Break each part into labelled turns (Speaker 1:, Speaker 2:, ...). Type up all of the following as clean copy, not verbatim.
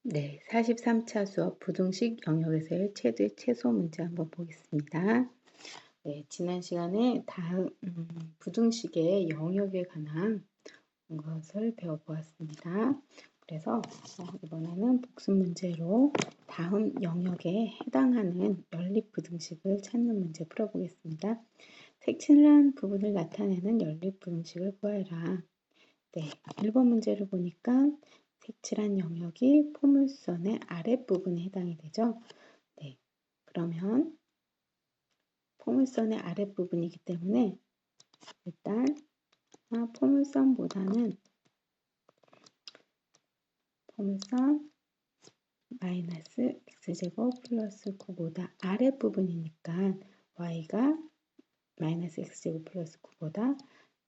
Speaker 1: 네, 43차 수업 부등식 영역에서의 최대 최소 문제 한번 보겠습니다. 네, 지난 시간에 부등식의 영역에 관한 것을 배워보았습니다. 그래서 이번에는 복습 문제로 다음 영역에 해당하는 연립 부등식을 찾는 문제 풀어보겠습니다. 색칠한 부분을 나타내는 연립 부등식을 구하라. 네, 1번 문제를 보니까 색칠한 영역이 포물선의 아랫부분에 해당이 되죠. 네, 그러면 포물선의 아랫부분이기 때문에 일단 포물선 마이너스 x제곱 플러스 9보다 아랫부분이니까 y가 마이너스 x제곱 플러스 9보다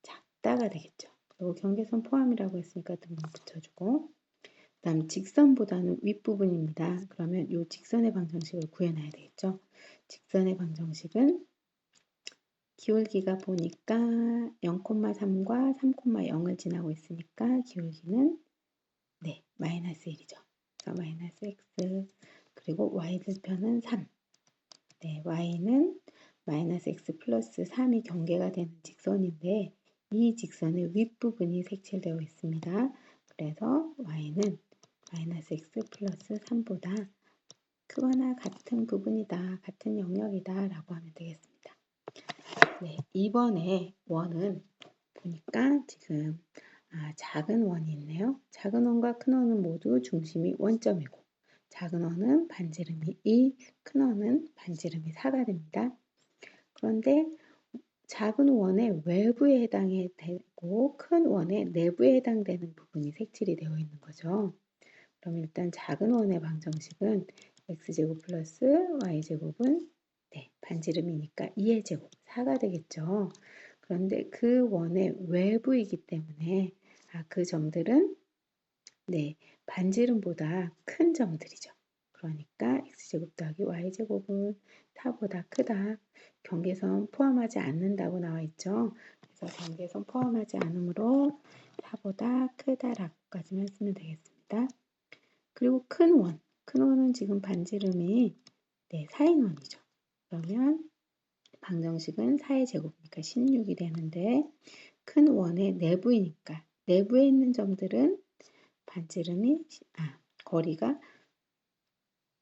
Speaker 1: 작다가 되겠죠. 그리고 경계선 포함이라고 했으니까 등분 붙여주고 다음 직선보다는 윗부분입니다. 그러면 이 직선의 방정식을 구해놔야 되겠죠. 직선의 방정식은 기울기가 보니까 0,3과 3,0을 지나고 있으니까 기울기는 마이너스 1이죠. 그래서 마이너스 x 그리고 y절편은 3. 네, y는 마이너스 x 플러스 3이 경계가 되는 직선인데 이 직선의 윗부분이 색칠되어 있습니다. 그래서 y는 마이너스 x 플러스 3보다 크거나 같은 부분이다, 같은 영역이다 라고 하면 되겠습니다. 네, 이번에 원은 보니까 지금 작은 원이 있네요. 작은 원과 큰 원은 모두 중심이 원점이고 작은 원은 반지름이 2, 큰 원은 반지름이 4가 됩니다. 그런데 작은 원의 외부에 해당이 되고 큰 원의 내부에 해당되는 부분이 색칠이 되어 있는 거죠. 그럼 일단 작은 원의 방정식은 x제곱 플러스 y제곱은 반지름이니까 2의 제곱 4가 되겠죠. 그런데 그 원의 외부이기 때문에 그 점들은 반지름보다 큰 점들이죠. 그러니까 x제곱 더하기 y제곱은 4보다 크다. 경계선 포함하지 않는다고 나와 있죠. 그래서 경계선 포함하지 않으므로 4보다 크다라고까지만 쓰면 되겠습니다. 그리고 큰 원은 지금 반지름이 4인 원이죠. 그러면 방정식은 4의 제곱이니까 16이 되는데 큰 원의 내부이니까 내부에 있는 점들은 거리가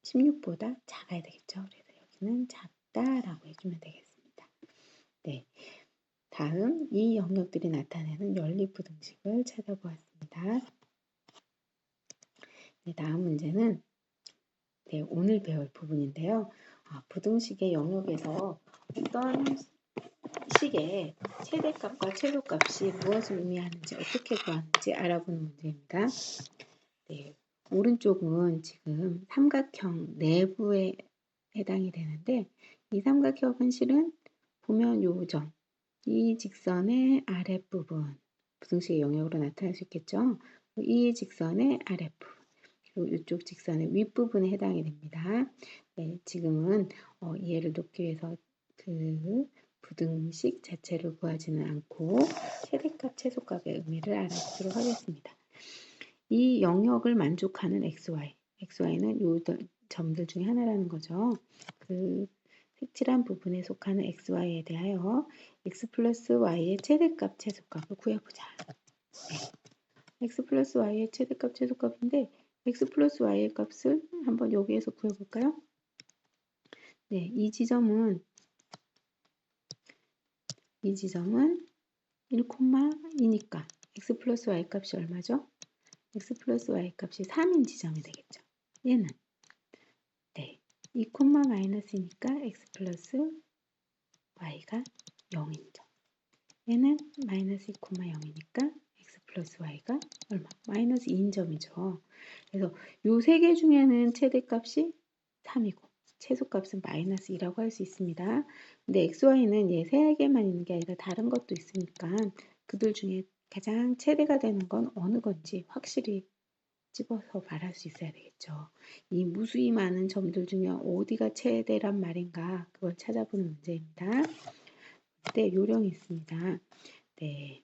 Speaker 1: 16보다 작아야 되겠죠. 그래서 여기는 작다라고 해주면 되겠습니다. 네, 다음 이 영역들이 나타내는 연립부등식을 찾아보았습니다. 네, 다음 문제는 오늘 배울 부분인데요. 부등식의 영역에서 어떤 식의 최대값과 최소값이 무엇을 의미하는지 어떻게 구하는지 알아보는 문제입니다. 네, 오른쪽은 지금 삼각형 내부에 해당이 되는데 이 삼각형은 실은 보면 요점, 이 직선의 아랫부분, 부등식의 영역으로 나타날 수 있겠죠. 이 직선의 아랫부분, 그리고 이쪽 직선의 윗부분에 해당이 됩니다. 네, 지금은 이해를 돕기 위해서 그 부등식 자체를 구하지는 않고 최대값, 최소값의 의미를 알아보도록 하겠습니다. 이 영역을 만족하는 xy는 이 점들 중에 하나라는 거죠. 그 색칠한 부분에 속하는 xy에 대하여 x 플러스 y의 최대값, 최소값을 구해보자. 네. x 플러스 y의 최대값, 최소값인데 x 플러스 y의 값을 한번 여기에서 구해볼까요? 네, 이 지점은 1,2니까 x 플러스 y 값이 얼마죠? x 플러스 y 값이 3인 지점이 되겠죠. 얘는 2, 마이너스니까 x 플러스 y가 0이죠. 얘는 마이너스 2, 0이니까 x 플러스 y가 얼마? 마이너스 2인 점이죠. 그래서 이 세 개 중에는 최대값이 3이고 최소값은 마이너스 2라고 할 수 있습니다. 근데 xy는 얘 세 개만 있는 게 아니라 다른 것도 있으니까 그들 중에 가장 최대가 되는 건 어느 건지 확실히 집어서 말할 수 있어야 되겠죠. 이 무수히 많은 점들 중에 어디가 최대란 말인가 그걸 찾아보는 문제입니다. 네, 요령이 있습니다. 네,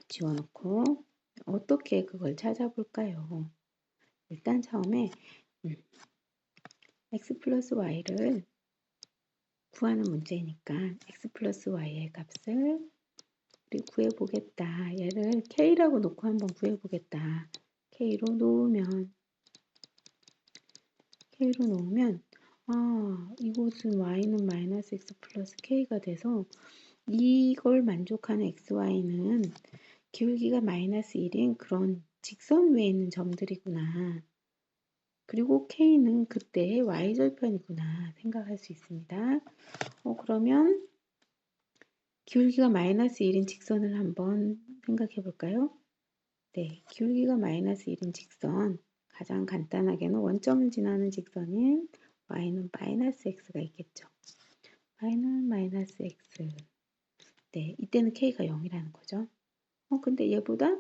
Speaker 1: 지워놓고 어떻게 그걸 찾아볼까요? 일단 처음에 x 플러스 y를 구하는 문제니까 x 플러스 y의 값을 우리 구해보겠다. 얘를 k라고 놓고 한번 구해보겠다. k로 놓으면 이곳은 y는 마이너스 x 플러스 k가 돼서 이걸 만족하는 xy는 기울기가 마이너스 1인 그런 직선 위에 있는 점들이구나. 그리고 k는 그때의 y절편이구나 생각할 수 있습니다. 그러면 기울기가 마이너스 1인 직선을 한번 생각해 볼까요? 네, 기울기가 마이너스 1인 직선 가장 간단하게는 원점을 지나는 직선인 y는 마이너스 x가 있겠죠. y는 마이너스 x. 네, 이때는 k가 0이라는 거죠. 근데 얘보다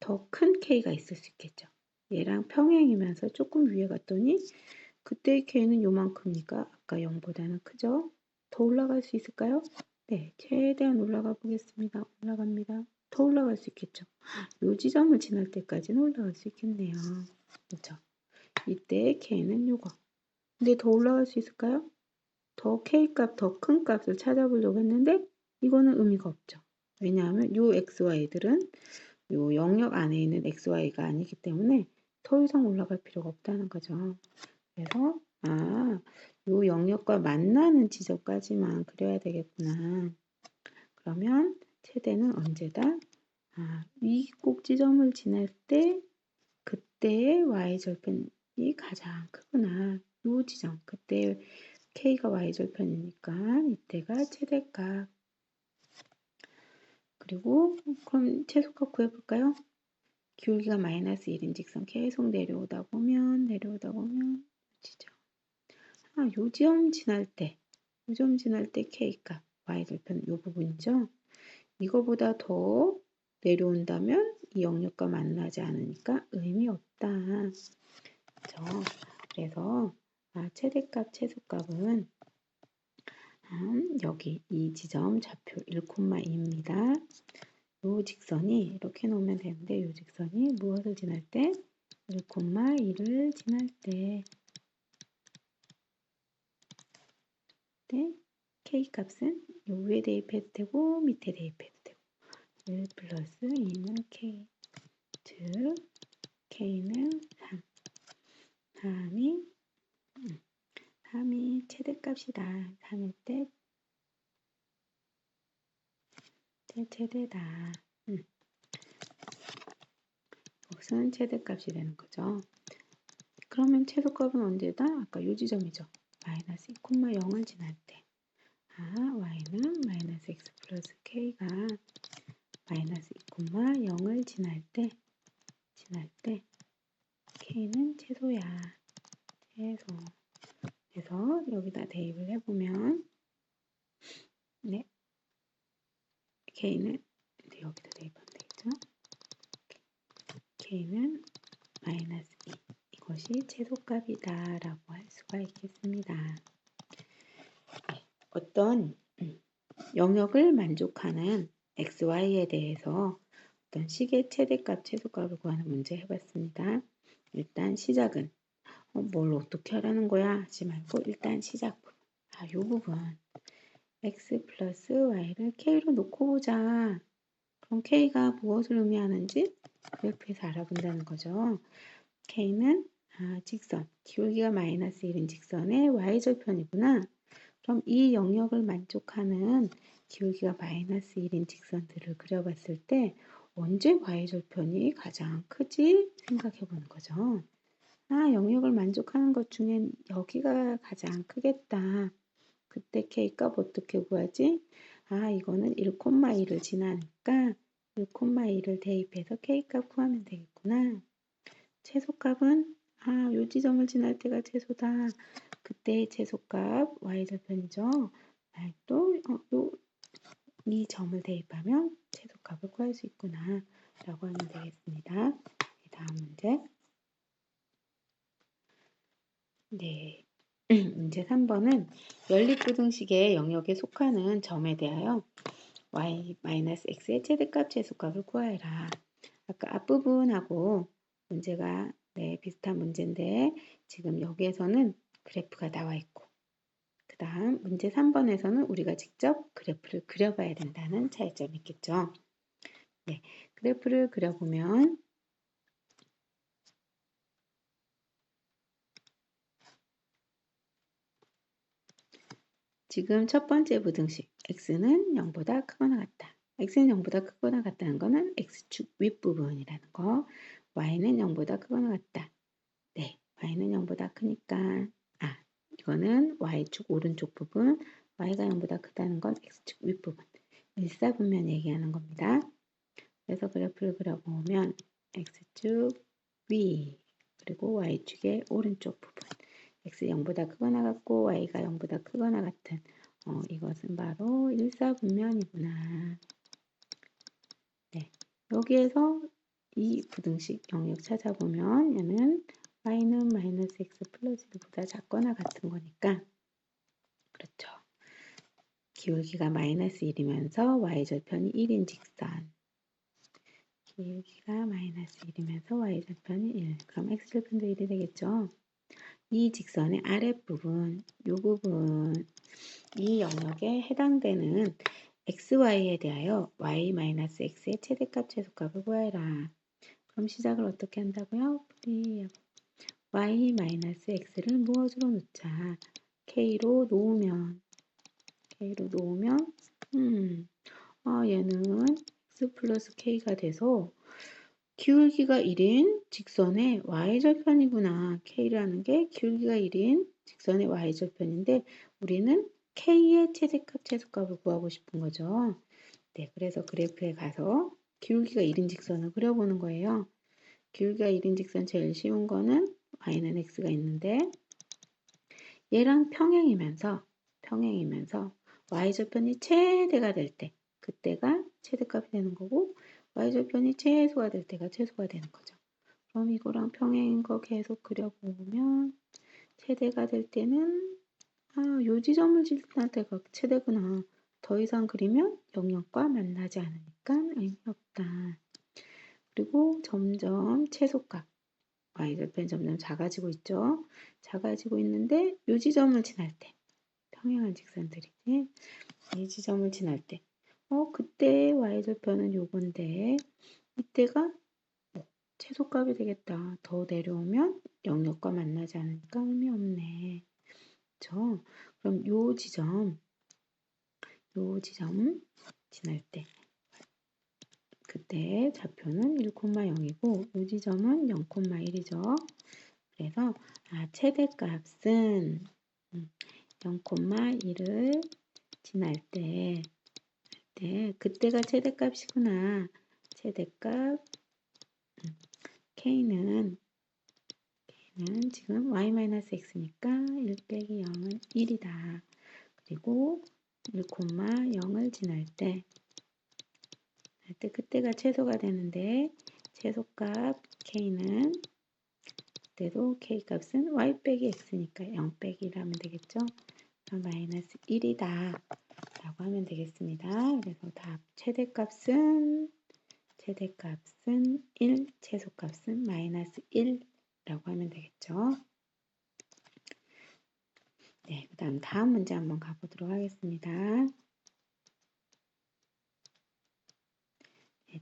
Speaker 1: 더 큰 k가 있을 수 있겠죠. 얘랑 평행이면서 조금 위에 갔더니 그때의 k는 요만큼이니까 아까 0보다는 크죠. 더 올라갈 수 있을까요? 네, 최대한 올라가 보겠습니다. 올라갑니다. 더 올라갈 수 있겠죠. 요 지점을 지날 때까지는 올라갈 수 있겠네요. 그렇죠? 이때 k는 요거. 근데 더 올라갈 수 있을까요? 더 k값, 더 큰 값을 찾아보려고 했는데 이거는 의미가 없죠. 왜냐하면 요 xy들은 요 영역 안에 있는 xy가 아니기 때문에 더 이상 올라갈 필요가 없다는 거죠. 그래서 요 영역과 만나는 지점까지만 그려야 되겠구나. 그러면 최대는 언제다? 이 꼭지점을 지날 때 그때의 y절편이 가장 크구나. 요 지점, 그때 k가 y절편이니까 이때가 최대값. 그리고 그럼 최소값 구해볼까요? 기울기가 마이너스 1인 직선 계속 내려오다 보면 지점. 요점 지날 때 k값 y절편 요 부분이죠. 이거보다 더 내려온다면 이 영역과 만나지 않으니까 의미 없다. 그렇죠? 그래서 최대값, 최소값은 여기 이 지점 좌표 1,2입니다. 요 직선이 이렇게 놓으면 되는데 요 직선이 무엇을 지날 때? 1,2를 지날 때 k값은 요 위에 대입해도 되고 밑에 대입해도 되고 1 플러스 2는 k 즉 k는 3 3이 최대값이다. 3일 때 최대다. 이것은 최대값이 되는 거죠. 그러면 최소값은 언제다? 아까 요 지점이죠. 마이너스 2,0을 지날 때. y는 마이너스 x 플러스 k가 마이너스 2,0을 지날 때 k는 최소야. 최소. 그래서 여기다 대입을 해보면 네, k는 여기다 대입하면 되겠죠. k는 마이너스 2. 이것이 최소값이다 라고 할 수가 있겠습니다. 어떤 영역을 만족하는 xy에 대해서 어떤 식의 최대값, 최소값을 구하는 문제 해봤습니다. 일단 시작은 뭘 어떻게 하라는 거야 하지 말고 일단 시작 부분. 요 부분 x 플러스 y를 k로 놓고 보자. 그럼 k가 무엇을 의미하는지 그래프에서 알아본다는 거죠. k는 직선, 기울기가 마이너스 1인 직선의 y절편이구나. 그럼 이 영역을 만족하는 기울기가 마이너스 1인 직선들을 그려봤을 때 언제 y절편이 가장 크지 생각해 보는 거죠. 영역을 만족하는 것 중엔 여기가 가장 크겠다. 그때 k값 어떻게 구하지? 이거는 1,2를 지나니까 1,2를 대입해서 k값 구하면 되겠구나. 최소값은 요 지점을 지날 때가 최소다. 그때의 최소값 y절편이죠. 또 이 점을 대입하면 최소값을 구할 수 있구나 라고 하면 되겠습니다. 다음 문제. 네. 문제 3번은 연립부등식의 영역에 속하는 점에 대하여 y-x의 최대값, 최소값을 구하여라. 아까 앞부분하고 문제가 네, 비슷한 문제인데 지금 여기에서는 그래프가 나와 있고 그 다음 문제 3번에서는 우리가 직접 그래프를 그려봐야 된다는 차이점이 있겠죠. 네, 그래프를 그려보면 지금 첫 번째 부등식 x는 0보다 크거나 같다. x는 0보다 크거나 같다는 거는 x축 윗부분이라는 거. y는 0보다 크거나 같다. 네, y는 0보다 크니까 이거는 y축 오른쪽 부분, y가 0보다 크다는 건 x축 윗부분. 일사분면 얘기하는 겁니다. 그래서 그래프를 그려보면 x축 위 그리고 y축의 오른쪽 부분 x 0보다 크거나 같고 y가 0보다 크거나 같은 이것은 바로 일사분면이구나. 네, 여기에서 이 부등식 영역 찾아보면 얘는 y는 마이너스 x 플러스 1보다 작거나 같은 거니까 그렇죠. 기울기가 마이너스 1이면서 y절편이 1인 직선 기울기가 마이너스 1이면서 y절편이 1 그럼 x절편도 1이 되겠죠. 이 직선의 아랫부분, 이 부분, 이 영역에 해당되는 xy에 대하여 y-x의 최대값, 최소값을 구해라. 그럼 시작을 어떻게 한다고요? y-x를 무엇으로 놓자? k로 놓으면 얘는 x 플러스 k가 돼서 기울기가 1인 직선의 y절편이구나. k라는 게 기울기가 1인 직선의 y절편인데 우리는 k의 최대값, 최소값을 구하고 싶은 거죠. 네, 그래서 그래프에 가서 기울기가 1인 직선을 그려보는 거예요. 기울기가 1인 직선 제일 쉬운 거는 y는 x가 있는데 얘랑 평행이면서 y절편이 최대가 될 때 그때가 최대값이 되는 거고 y절편이 최소가 될 때가 최소가 되는 거죠. 그럼 이거랑 평행인 거 계속 그려보면 최대가 될 때는 요 지점을 지날 때가 최대구나. 더 이상 그리면 영역과 만나지 않으니까 의미 없다. 그리고 점점 최소값 y절편 점점 작아지고 있죠. 작아지고 있는데 요 지점을 지날 때 평행한 직선들이지. 이 지점을 지날 때 그때 y절편은 요건데 이때가 최소값이 되겠다. 더 내려오면 영역과 만나지 않으니까 의미 없네. 그렇죠? 그럼 요 지점 지날 때 그때 좌표는 1,0이고 요 지점은 0,1이죠. 그래서 최대값은 0,1을 지날 때 그때가 최대값이구나. 최대값 K는 지금 y-x니까 1 빼기 0은 1이다. 그리고 1,0을 지날 때 그때가 최소가 되는데 최소값 K는 그때도 K값은 y 빼기 x니까 0 빼기 1하면 되겠죠. 마이너스 1이다 라고 하면 되겠습니다. 그래서 답 최대값은 1, 최소값은 마이너스 1라고 하면 되겠죠. 네, 그 다음 문제 한번 가보도록 하겠습니다. 네,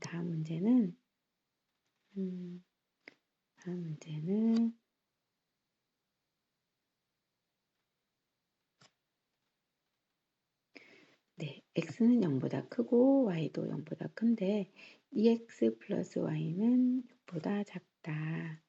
Speaker 1: 다음 문제는 네, x는 0보다 크고 y도 0보다 큰데 2x 플러스 y는 6보다 작다.